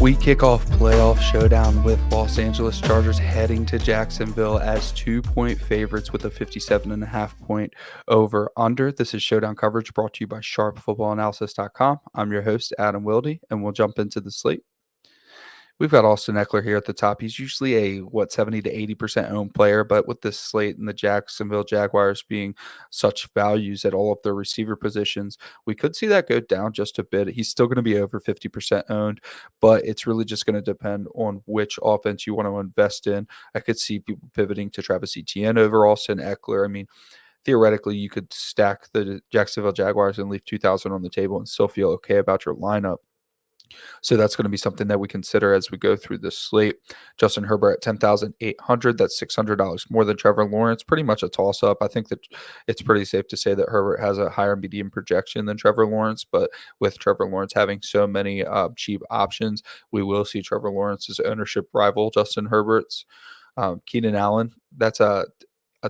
We kick off playoff showdown with Los Angeles Chargers heading to Jacksonville as 2-point favorites with a 57.5 point over under. This is Showdown coverage brought to you by sharpfootballanalysis.com. I'm your host, Adam Wilde, and we'll jump into the slate. We've got Austin Eckler here at the top. He's usually a 70 to 80% owned player, but with this slate and the Jacksonville Jaguars being such values at all of their receiver positions, we could see that go down just a bit. He's still going to be over 50% owned, but it's really just going to depend on which offense you want to invest in. I could see people pivoting to Travis Etienne over Austin Eckler. I mean, theoretically, you could stack the Jacksonville Jaguars and leave 2,000 on the table and still feel okay about your lineup. So that's going to be something that we consider as we go through this slate. Justin Herbert at 10,800. That's $600 more than Trevor Lawrence. Pretty much a toss-up. I think that it's pretty safe to say that Herbert has a higher median projection than Trevor Lawrence, but with Trevor Lawrence having so many cheap options, we will see Trevor Lawrence's ownership rival Justin Herbert's. Keenan Allen, that's a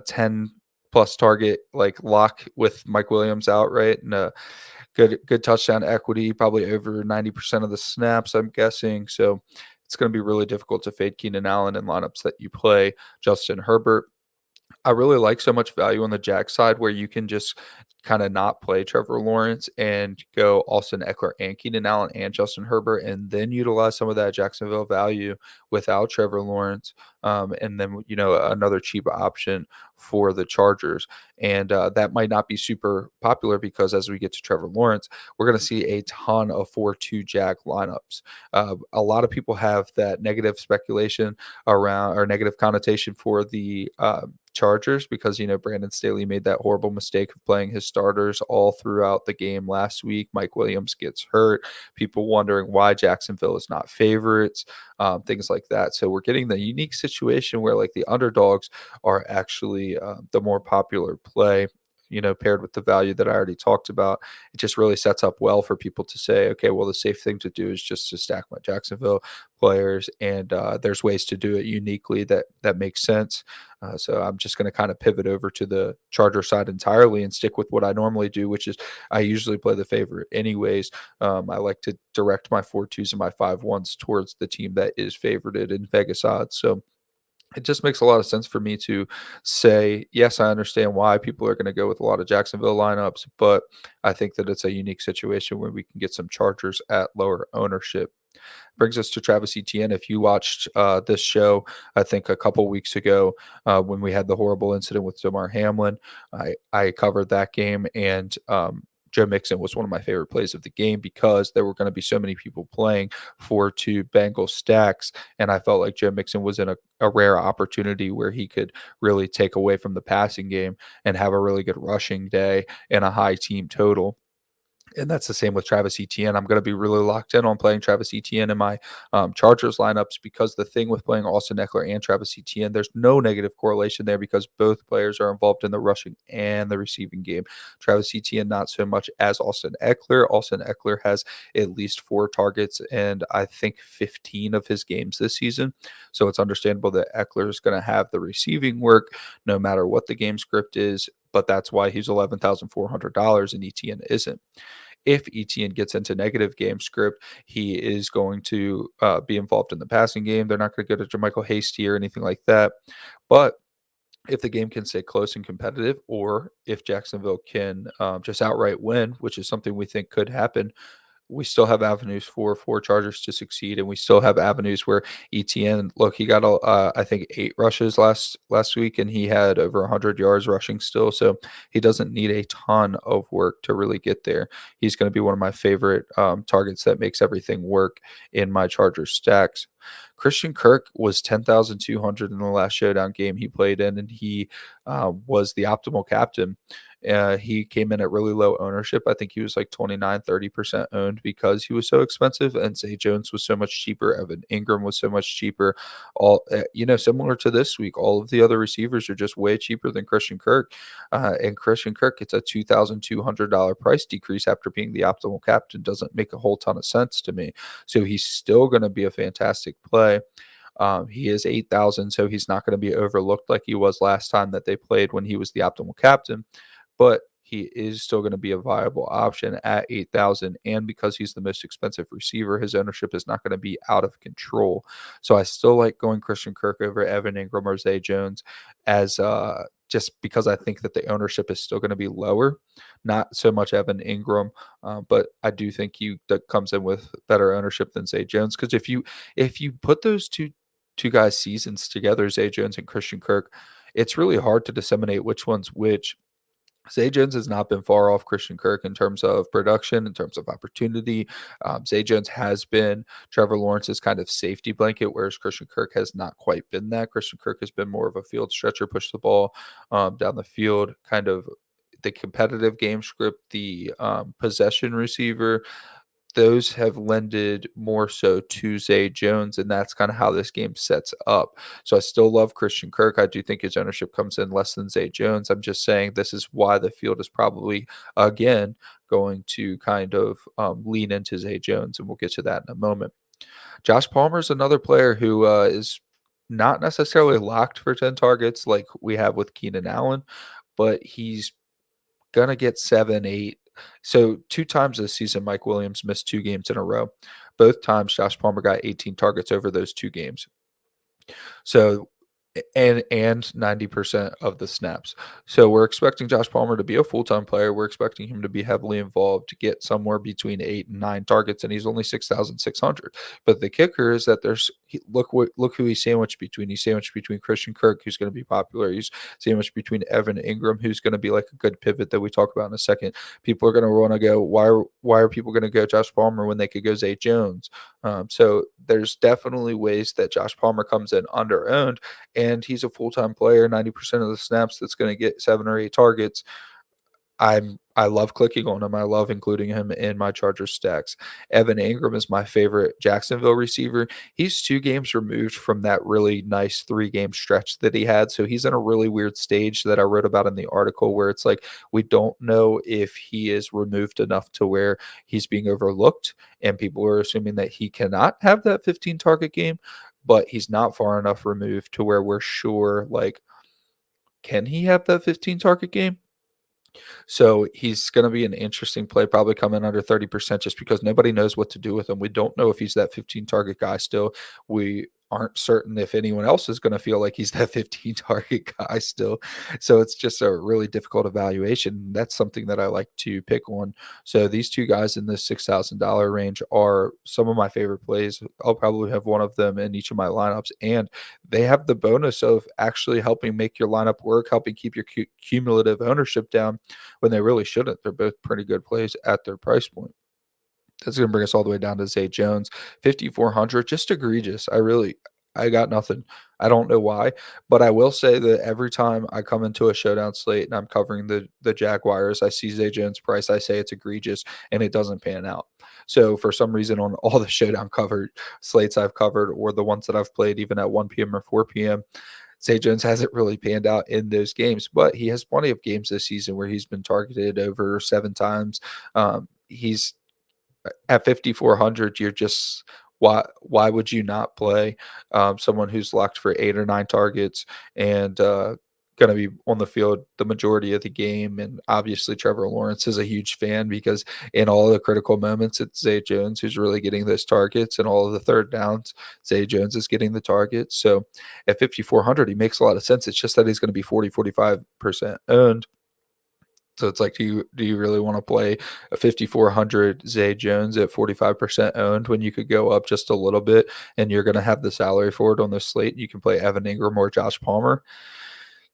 10 plus target like lock with Mike Williams out, right? And good touchdown equity, probably over 90% of the snaps, I'm guessing. So it's going to be really difficult to fade Keenan Allen in lineups that you play Justin Herbert. I really like so much value on the Jack side where you can just kind of not play Trevor Lawrence and go Austin Eckler and Keenan Allen and Justin Herbert, and then utilize some of that Jacksonville value without Trevor Lawrence, and then another cheap option for the Chargers. And that might not be super popular because as we get to Trevor Lawrence, we're going to see a ton of 4-2 Jack lineups. A lot of people have that negative speculation around or negative connotation for the Chargers because Brandon Staley made that horrible mistake of playing his starters all throughout the game last week. Mike Williams gets hurt. People wondering why Jacksonville is not favorites, things like that. So we're getting the unique situation where like the underdogs are actually the more popular play. Paired with the value that I already talked about, it just really sets up well for people to say, okay, well, the safe thing to do is just to stack my Jacksonville players, and there's ways to do it uniquely that makes sense. So I'm just going to kind of pivot over to the Charger side entirely and stick with what I normally do, which is I usually play the favorite anyways. I like to direct my 4-2s and my 5-1s towards the team that is favorited in Vegas odds. So it just makes a lot of sense for me to say, yes, I understand why people are going to go with a lot of Jacksonville lineups, but I think that it's a unique situation where we can get some Chargers at lower ownership. Brings us to Travis Etienne. If you watched this show, I think a couple weeks ago when we had the horrible incident with Damar Hamlin, I covered that game, and Joe Mixon was one of my favorite plays of the game because there were going to be so many people playing 4-2 Bengals stacks. And I felt like Joe Mixon was in a rare opportunity where he could really take away from the passing game and have a really good rushing day and a high team total. And that's the same with Travis Etienne. I'm going to be really locked in on playing Travis Etienne in my Chargers lineups because the thing with playing Austin Eckler and Travis Etienne, there's no negative correlation there because both players are involved in the rushing and the receiving game. Travis Etienne, not so much as Austin Eckler. Austin Eckler has at least 4 targets and I think 15 of his games this season. So it's understandable that Eckler is going to have the receiving work no matter what the game script is, but that's why he's $11,400 and Etienne isn't. If Etienne gets into negative game script, he is going to be involved in the passing game. They're not going to go to Jermichael Hasty or anything like that. But if the game can stay close and competitive, or if Jacksonville can just outright win, which is something we think could happen, we still have avenues for Chargers to succeed, and we still have avenues where Etienne, look, he got I think 8 rushes last week, and he had over 100 yards rushing still, so he doesn't need a ton of work to really get there. He's going to be one of my favorite targets that makes everything work in my Chargers stacks. Christian Kirk was 10,200 in the last Showdown game he played in, and he was the optimal captain. He came in at really low ownership. I think he was like 29-30% owned because he was so expensive, and Zay Jones was so much cheaper. Evan Ingram was so much cheaper. All similar to this week, all of the other receivers are just way cheaper than Christian Kirk. And Christian Kirk gets a $2,200 price decrease after being the optimal captain. Doesn't make a whole ton of sense to me. So he's still going to be a fantastic play. He is 8,000, so he's not going to be overlooked like he was last time that they played when he was the optimal captain. But he is still going to be a viable option at 8,000. And because he's the most expensive receiver, his ownership is not going to be out of control. So I still like going Christian Kirk over Evan Ingram or Zay Jones as just because I think that the ownership is still going to be lower. Not so much Evan Ingram, but I do think that comes in with better ownership than Zay Jones. Because if you put those two guys' seasons together, Zay Jones and Christian Kirk, it's really hard to disseminate which one's which. Zay Jones has not been far off Christian Kirk in terms of production, in terms of opportunity. Zay Jones has been Trevor Lawrence's kind of safety blanket, whereas Christian Kirk has not quite been that. Christian Kirk has been more of a field stretcher, push the ball down the field, kind of the competitive game script, the possession receiver. Those have lended more so to Zay Jones, and that's kind of how this game sets up. So I still love Christian Kirk. I do think his ownership comes in less than Zay Jones. I'm just saying this is why the field is probably, again, going to kind of lean into Zay Jones, and we'll get to that in a moment. Josh Palmer is another player who is not necessarily locked for 10 targets like we have with Keenan Allen, but he's gonna get 7, 8. So 2 times this season, Mike Williams missed 2 games in a row. Both times, Josh Palmer got 18 targets over those 2 games. So and 90% of the snaps. So we're expecting Josh Palmer to be a full-time player. We're expecting him to be heavily involved, to get somewhere between 8 and 9 targets, and he's only 6,600. But the kicker is that look who he's sandwiched between. He's sandwiched between Christian Kirk, who's going to be popular. He's sandwiched between Evan Ingram, who's going to be like a good pivot that we talk about in a second. People are going to want to go, why are people going to go Josh Palmer when they could go Zay Jones? So there's definitely ways that Josh Palmer comes in under owned, and he's a full-time player, 90% of the snaps, that's going to get 7 or 8 targets. I love clicking on him. I love including him in my Chargers stacks. Evan Ingram is my favorite Jacksonville receiver. He's 2 games removed from that really nice 3-game stretch that he had. So he's in a really weird stage that I wrote about in the article, where it's like we don't know if he is removed enough to where he's being overlooked, and people are assuming that he cannot have that 15 target game, but he's not far enough removed to where we're sure, like, can he have that 15 target game? So he's going to be an interesting play, probably coming under 30%, just because nobody knows what to do with him. We don't know if he's that 15 target guy still. We aren't certain if anyone else is going to feel like he's that 15 target guy still. So it's just a really difficult evaluation. That's something that I like to pick on. So these 2 guys in this $6,000 range are some of my favorite plays. I'll probably have one of them in each of my lineups, and they have the bonus of actually helping make your lineup work, helping keep your cumulative ownership down when they really shouldn't. They're both pretty good plays at their price point. That's going to bring us all the way down to Zay Jones, 5,400, just egregious. I got nothing. I don't know why, but I will say that every time I come into a showdown slate and I'm covering the Jaguars, I see Zay Jones' price, I say it's egregious, and it doesn't pan out. So for some reason, on all the showdown covered slates I've covered, or the ones that I've played even at 1 p.m. or 4 p.m., Zay Jones hasn't really panned out in those games, but he has plenty of games this season where he's been targeted over 7 times. He's at 5,400. You're just, why would you not play someone who's locked for 8 or 9 targets and going to be on the field the majority of the game? And obviously Trevor Lawrence is a huge fan, because in all the critical moments, it's Zay Jones who's really getting those targets, and all of the third downs, Zay Jones is getting the targets. So at 5,400, he makes a lot of sense. It's just that he's going to be 45% owned. So it's like, do you really want to play a 5,400 Zay Jones at 45% owned when you could go up just a little bit, and you're going to have the salary for it on the slate? You can play Evan Ingram or Josh Palmer.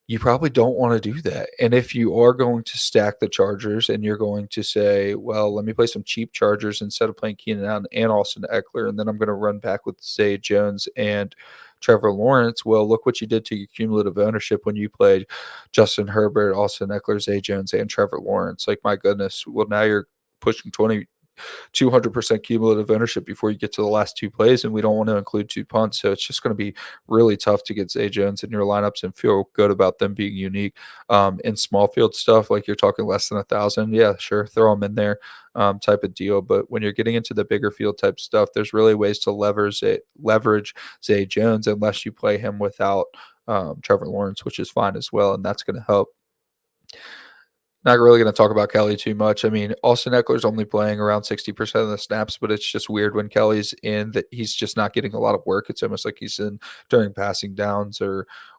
You probably don't want to do that. And if you are going to stack the Chargers and you're going to say, well, let me play some cheap Chargers instead of playing Keenan Allen and Austin Eckler, and then I'm going to run back with Zay Jones and Trevor Lawrence, well, look what you did to your cumulative ownership when you played Justin Herbert, Austin Eckler, Zay Jones, and Trevor Lawrence. Like, my goodness. Well, now you're pushing 200% cumulative ownership before you get to the last 2 plays, and we don't want to include 2 punts. So it's just going to be really tough to get Zay Jones in your lineups and feel good about them being unique. In small field stuff, like you're talking less than 1,000, yeah, sure, throw them in there, type of deal. But when you're getting into the bigger field type stuff, there's really ways to leverage Zay Jones, unless you play him without Trevor Lawrence, which is fine as well, and that's going to help. Not really gonna talk about Kelly too much. I mean, Austin Eckler's only playing around 60% of the snaps, but it's just weird when Kelly's in that he's just not getting a lot of work. It's almost like he's in during passing downs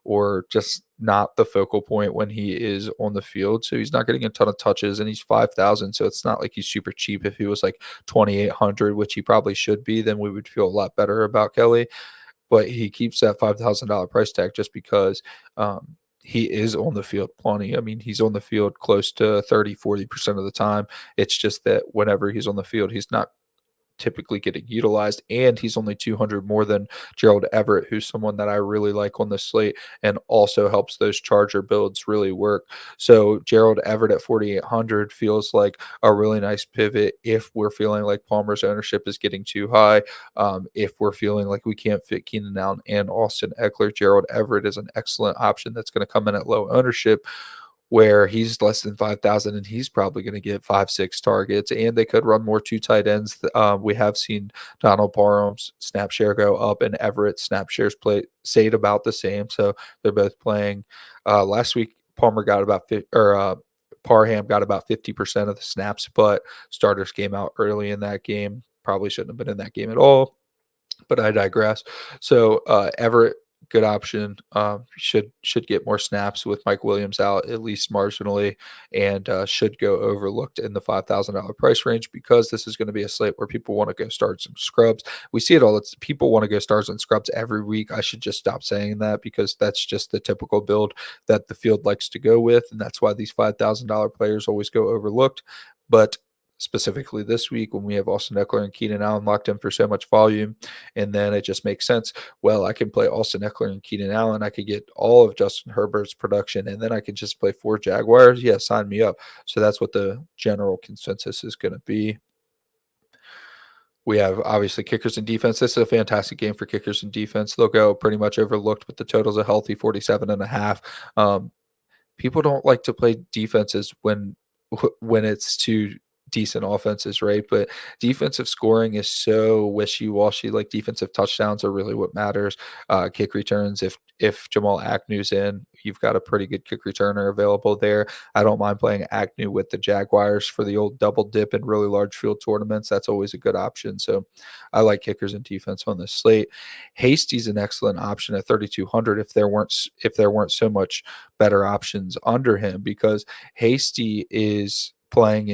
or just not the focal point when he is on the field. So he's not getting a ton of touches and he's 5,000. So it's not like he's super cheap. If he was like 2,800, which he probably should be, then we would feel a lot better about Kelly. But he keeps that $5,000 price tag just because he is on the field plenty. I mean, he's on the field close to 30-40% of the time. It's just that whenever he's on the field, he's not typically getting utilized, and he's only 200 more than Gerald Everett, who's someone that I really like on this slate and also helps those Charger builds really work. So Gerald Everett at 4,800 feels like a really nice pivot if we're feeling like Palmer's ownership is getting too high. If we're feeling like we can't fit Keenan Allen and Austin Eckler, Gerald Everett is an excellent option that's going to come in at low ownership where he's less than 5,000 and he's probably going to get 5-6 targets, and they could run more two tight ends. We have seen Donald Parham's snap share go up and Everett's snap shares stayed about the same, so they're both playing. Last week Palmer got about Parham got about 50% of the snaps, but starters came out early in that game. Probably shouldn't have been in that game at all, but I digress. So Everett, good option. Should get more snaps with Mike Williams out at least marginally, and should go overlooked in the $5,000 price range because this is going to be a slate where people want to go start some scrubs. We see it all. It's people want to go stars and scrubs every week. I should just stop saying that because that's just the typical build that the field likes to go with, and that's why these $5,000 players always go overlooked. But specifically this week when we have Austin Eckler and Keenan Allen locked in for so much volume. And then it just makes sense. Well, I can play Austin Eckler and Keenan Allen. I could get all of Justin Herbert's production, and then I could just play 4 Jaguars. Yeah, sign me up. So that's what the general consensus is going to be. We have obviously kickers and defense. This is a fantastic game for kickers and defense. They'll go pretty much overlooked, but the total's a healthy 47.5. People don't like to play defenses when it's two decent offenses, right? But defensive scoring is so wishy-washy. Like defensive touchdowns are really what matters. Kick returns, if Jamal Agnew's in, you've got a pretty good kick returner available there. I don't mind playing Agnew with the Jaguars for the old double dip in really large field tournaments. That's always a good option. So I like kickers and defense on this slate. Hasty's an excellent option at 3,200 if there weren't so much better options under him, because Hasty is playing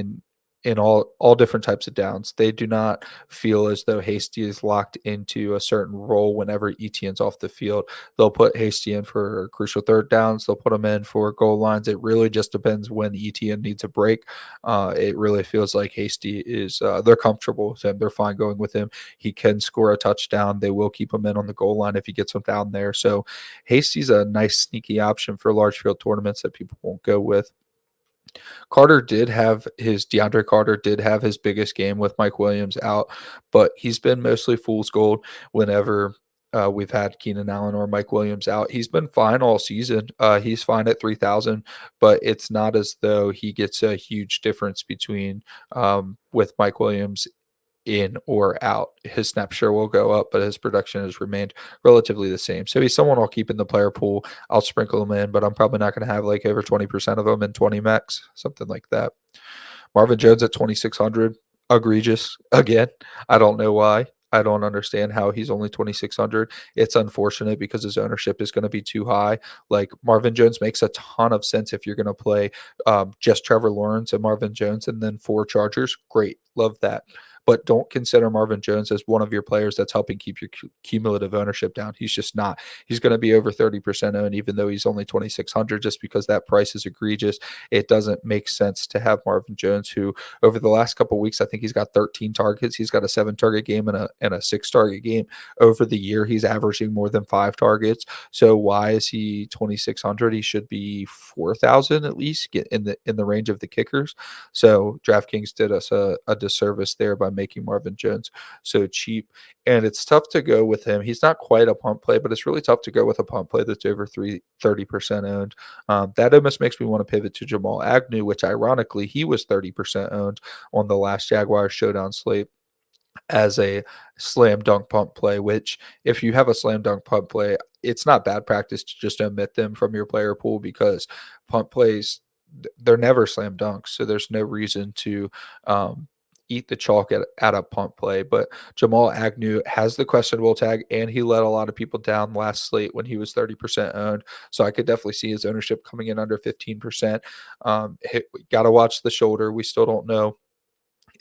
in all different types of downs. They do not feel as though Hasty is locked into a certain role whenever Etienne's off the field. They'll put Hasty in for crucial third downs. They'll put him in for goal lines. It really just depends when Etienne needs a break. It really feels like Hasty is they're comfortable with him. They're fine going with him. He can score a touchdown. They will keep him in on the goal line if he gets him down there. So Hasty's a nice sneaky option for large field tournaments that people won't go with. DeAndre Carter did have his biggest game with Mike Williams out, but he's been mostly fool's gold whenever we've had Keenan Allen or Mike Williams out. He's been fine all season. He's fine at 3,000, but it's not as though he gets a huge difference between with Mike Williams in or out. His snap share will go up, but his production has remained relatively the same. So he's someone I'll keep in the player pool. I'll sprinkle him in, but I'm probably not going to have like over 20% of them in 20 max, something like that. Marvin Jones at 2,600, egregious again. I don't know why. I don't understand how he's only 2,600. It's unfortunate because his ownership is going to be too high. Like Marvin Jones makes a ton of sense if you're going to play just Trevor Lawrence and Marvin Jones and then 4 Chargers. Great. Love that. But don't consider Marvin Jones as one of your players that's helping keep your cumulative ownership down. He's just not. He's going to be over 30% owned, even though he's only 2,600, just because that price is egregious. It doesn't make sense to have Marvin Jones, who over the last couple of weeks, I think he's got 13 targets. He's got a 7-target game and a 6-target game. Over the year, he's averaging more than 5 targets. So why is he 2,600? He should be 4,000 at least, get in the range of the kickers. So DraftKings did us a disservice there by making Marvin Jones so cheap. And it's tough to go with him. He's not quite a punt play, but it's really tough to go with a punt play that's over 30% owned. That almost makes me want to pivot to Jamal Agnew, which ironically, he was 30% owned on the last Jaguars Showdown slate as a slam dunk punt play, which if you have a slam dunk punt play, it's not bad practice to just omit them from your player pool because punt plays they're never slam dunks, so there's no reason to um, eat the chalk at a punt play. But Jamal Agnew has the questionable tag, and he let a lot of people down last slate when he was 30% owned. So I could definitely see his ownership coming in under 15%. Got to watch the shoulder. We still don't know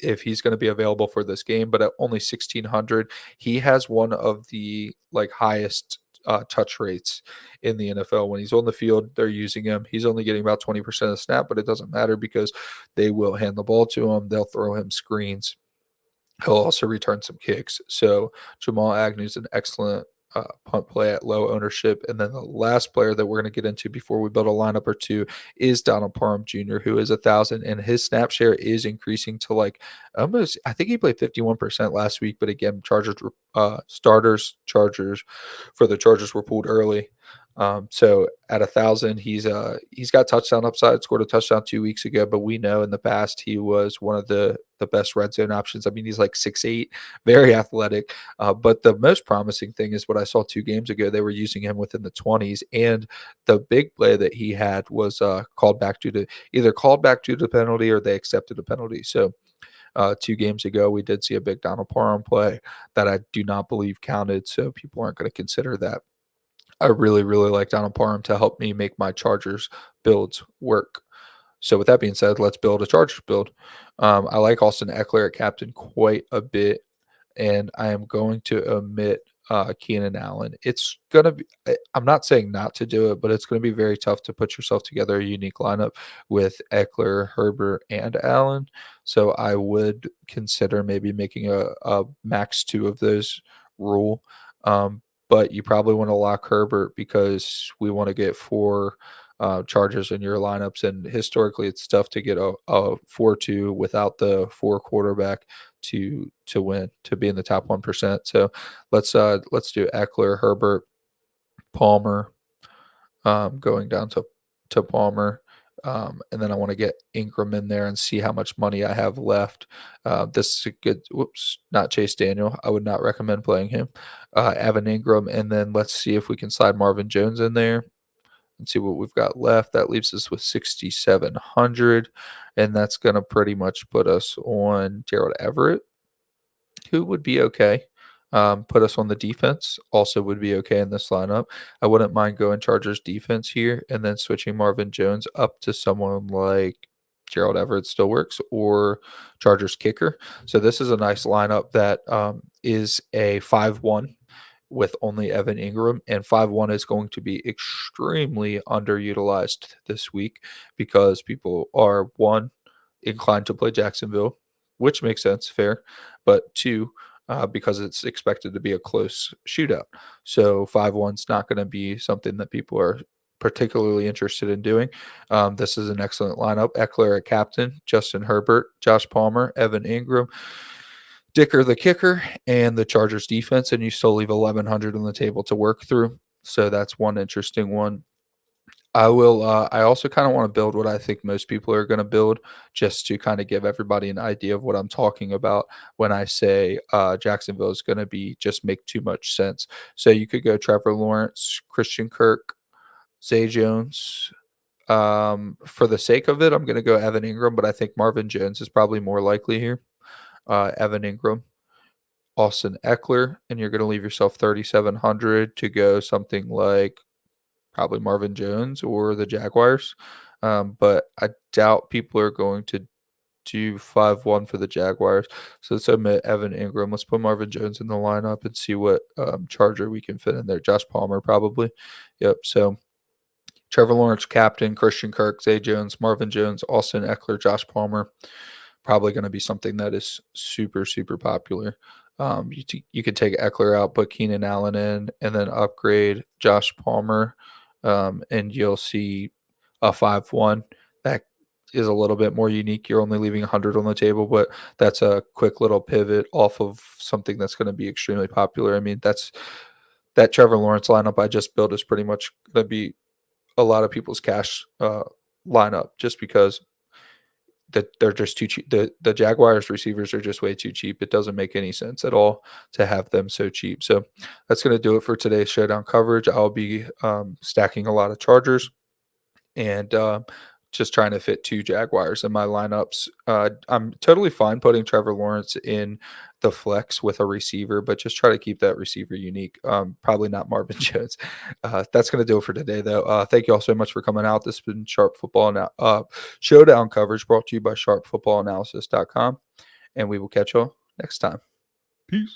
if he's going to be available for this game, but at only 1600, he has one of the like highest touch rates in the NFL. When he's on the field, they're using him. He's only getting about 20% of the snap, but it doesn't matter because they will hand the ball to him. They'll throw him screens. He'll also return some kicks. So Jamal Agnew's an excellent punt play at low ownership. And then the last player that we're going to get into before we build a lineup or two is Donald Parham Jr., who is 1,000, and his snap share is increasing to like almost. I think he played 51% last week, but again, Chargers Chargers for the Chargers were pulled early. So at 1,000, he's got touchdown upside. Scored a touchdown 2 weeks ago, but we know in the past he was one of the best red zone options. I mean, he's like 6'8", very athletic. But the most promising thing is what I saw 2 games ago. They were using him within the 20s, and the big play that he had was called back due to the penalty or they accepted a penalty. So 2 games ago, we did see a big Donald Parham play that I do not believe counted. So people aren't going to consider that. I really, really like Donald Parham to help me make my Chargers builds work. So with that being said, let's build a Chargers build. I like Austin Eckler at captain quite a bit, and I am going to omit Keenan Allen. It's gonna be. I'm not saying not to do it, but it's going to be very tough to put yourself together a unique lineup with Eckler, Herbert, and Allen. So I would consider maybe making a max 2 of those rule. But you probably want to lock Herbert because we want to get 4 Chargers in your lineups, and historically, it's tough to get a 4-2 without the 4 quarterback to win, to be in the top 1%. So let's do Eckler, Herbert, Palmer, going down to Palmer. And then I want to get Ingram in there and see how much money I have left. This is a good, not Chase Daniel. I would not recommend playing him. Evan Ingram, and then let's see if we can slide Marvin Jones in there and see what we've got left. That leaves us with 6,700, and that's going to pretty much put us on Gerald Everett, who would be okay. Put us on the defense, also would be okay in this lineup. I wouldn't mind going Chargers defense here and then switching Marvin Jones up to someone like Gerald Everett still works, or Chargers kicker. So this is a nice lineup that is a 5-1 with only Evan Ingram, and 5-1 is going to be extremely underutilized this week because people are, one, inclined to play Jacksonville, which makes sense, fair, but two, because it's expected to be a close shootout. So 5-1's not going to be something that people are particularly interested in doing. This is an excellent lineup. Eckler at captain, Justin Herbert, Josh Palmer, Evan Ingram, Dicker the kicker, and the Chargers defense, and you still leave 1,100 on the table to work through. So that's one interesting one. I will. I also kind of want to build what I think most people are going to build, just to kind of give everybody an idea of what I'm talking about when I say Jacksonville is going to be just make too much sense. So you could go Trevor Lawrence, Christian Kirk, Zay Jones. For the sake of it, I'm going to go Evan Ingram, but I think Marvin Jones is probably more likely here. Evan Ingram, Austin Eckler, and you're going to leave yourself 3,700 to go something like probably Marvin Jones or the Jaguars. But I doubt people are going to do 5-1 for the Jaguars. So let's omit Evan Ingram. Let's put Marvin Jones in the lineup and see what Charger we can fit in there. Josh Palmer, probably. Yep. So Trevor Lawrence, captain, Christian Kirk, Zay Jones, Marvin Jones, Austin Eckler, Josh Palmer. Probably going to be something that is super, super popular. You could take Eckler out, put Keenan Allen in, and then upgrade Josh Palmer, and you'll see a 5-1. That is a little bit more unique. You're only leaving 100 on the table, but that's a quick little pivot off of something that's going to be extremely popular. I mean, that Trevor Lawrence lineup I just built is pretty much going to be a lot of people's cash lineup, just because that they're just too cheap. The Jaguars receivers are just way too cheap. It doesn't make any sense at all to have them so cheap. So that's going to do it for today's Showdown coverage. I'll be stacking a lot of Chargers and just trying to fit 2 Jaguars in my lineups. I'm totally fine putting Trevor Lawrence in the flex with a receiver, but just try to keep that receiver unique. Probably not Marvin Jones. That's gonna do it for today, though. Thank you all so much for coming out. This has been Sharp Football Now Showdown coverage brought to you by sharpfootballanalysis.com, and we will catch y'all next time. Peace.